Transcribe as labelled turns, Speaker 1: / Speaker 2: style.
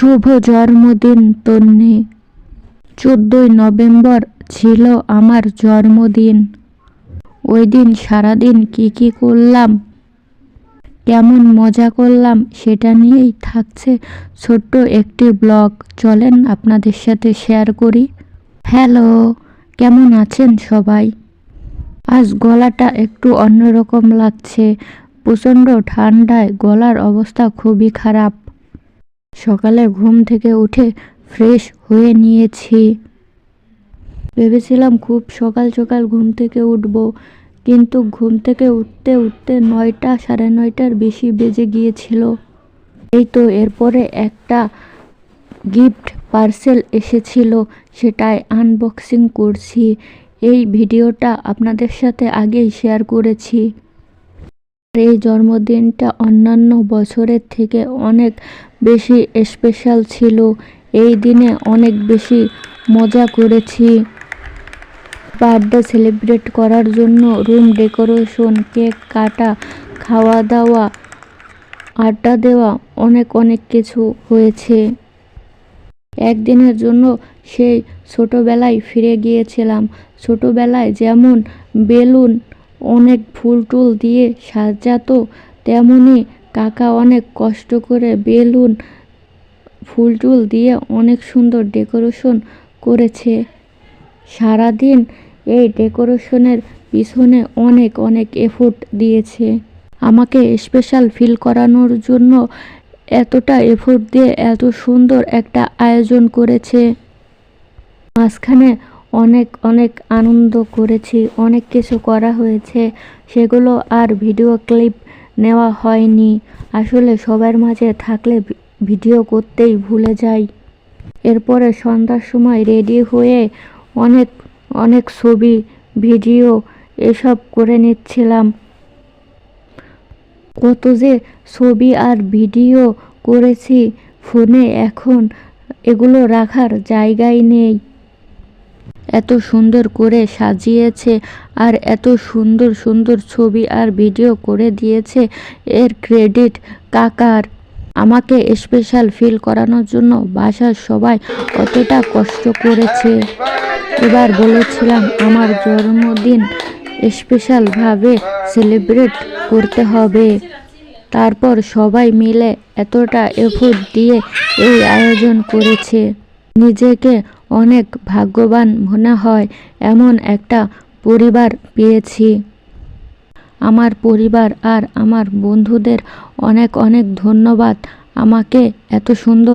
Speaker 1: শুভ জন্মদিন তন্নি। 14ই নভেম্বর ছিল আমার জন্মদিন। ওই দিন সারাদিন কি করলাম, কেমন মজা করলাম সেটা নিয়েই থাকছে ছোট্ট একটি ব্লগ। চলেন আপনাদের সাথে শেয়ার করি। হ্যালো, কেমন আছেন সবাই? আজ গলাটা একটু অন্যরকম লাগছে, প্রচণ্ড ঠান্ডায় গলার অবস্থা খুবই খারাপ। সকালে ঘুম থেকে উঠে ফ্রেশ হয়ে নিয়েছি। ভেবেছিলাম খুব সকাল সকাল ঘুম থেকে উঠব, কিন্তু ঘুম থেকে উঠতে উঠতে 9টা সাড়ে 9টার বেশি বেজে গিয়েছিল। এই তো এরপরে একটা গিফট পার্সেল এসেছিল, সেটাই আনবক্সিং করছি। এই ভিডিওটা আপনাদের সাথে আগেই শেয়ার করেছি। এই জন্মদিনটা অন্যান্য বছরের থেকে অনেক বেশি স্পেশাল ছিল। এই দিনে অনেক বেশি মজা করেছি। বার্থডে সেলিব্রেট করার জন্য রুম ডেকোরেশন, কেক কাটা, খাওয়া দাওয়া, আড্ডা দেওয়া, অনেক কিছু হয়েছে। একদিনের জন্য সেই ছোটোবেলায় ফিরে গিয়েছিলাম। ছোটোবেলায় যেমন বেলুন অনেক ফুল টুল দিয়ে সাজাতো, তেমনি কাকা অনেক কষ্ট করে বেলুন ফুল টুল দিয়ে অনেক সুন্দর ডেকোরেশন করেছে। সারাদিন এই ডেকোরেশনের পিছনে অনেক এফোর্ট দিয়েছে। আমাকে স্পেশাল ফিল করানোর জন্য এতটা এফোর্ট দিয়ে এত সুন্দর একটা আয়োজন করেছে। মাঝখানে অনেক আনন্দ করেছি, অনেক কিছু করা হয়েছে, সেগুলো আর ভিডিও ক্লিপ নেওয়া হয়নি। আসলে সবার মাঝে থাকলে ভিডিও করতেই ভুলে যাই। এরপরে সন্ধ্যার সময় রেডি হয়ে অনেক ছবি ভিডিও এসব করে নিচ্ছিলাম। কত যে ছবি আর ভিডিও করেছি ফোনে, এখন এগুলো রাখার জায়গাই নেই। এত সুন্দর করে সাজিয়েছে আর এত সুন্দর ছবি আর ভিডিও করে দিয়েছে, এর ক্রেডিট কাকার। আমাকে স্পেশাল ফিল করানোর জন্য বাসার সবাই কতটা কষ্ট করেছে। এবার বলেছিলাম আমার জন্মদিন স্পেশালভাবে সেলিব্রেট করতে হবে। তারপর সবাই মিলে এতটা এফোর্ট দিয়ে এই আয়োজন করেছে। নিজেকে অনেক ভাগ্যবান মনে হয়, এমন একটা পরিবার পেয়েছি। আমার পরিবার আর আমার বন্ধুদের অনেক ধন্যবাদ আমাকে এত সুন্দর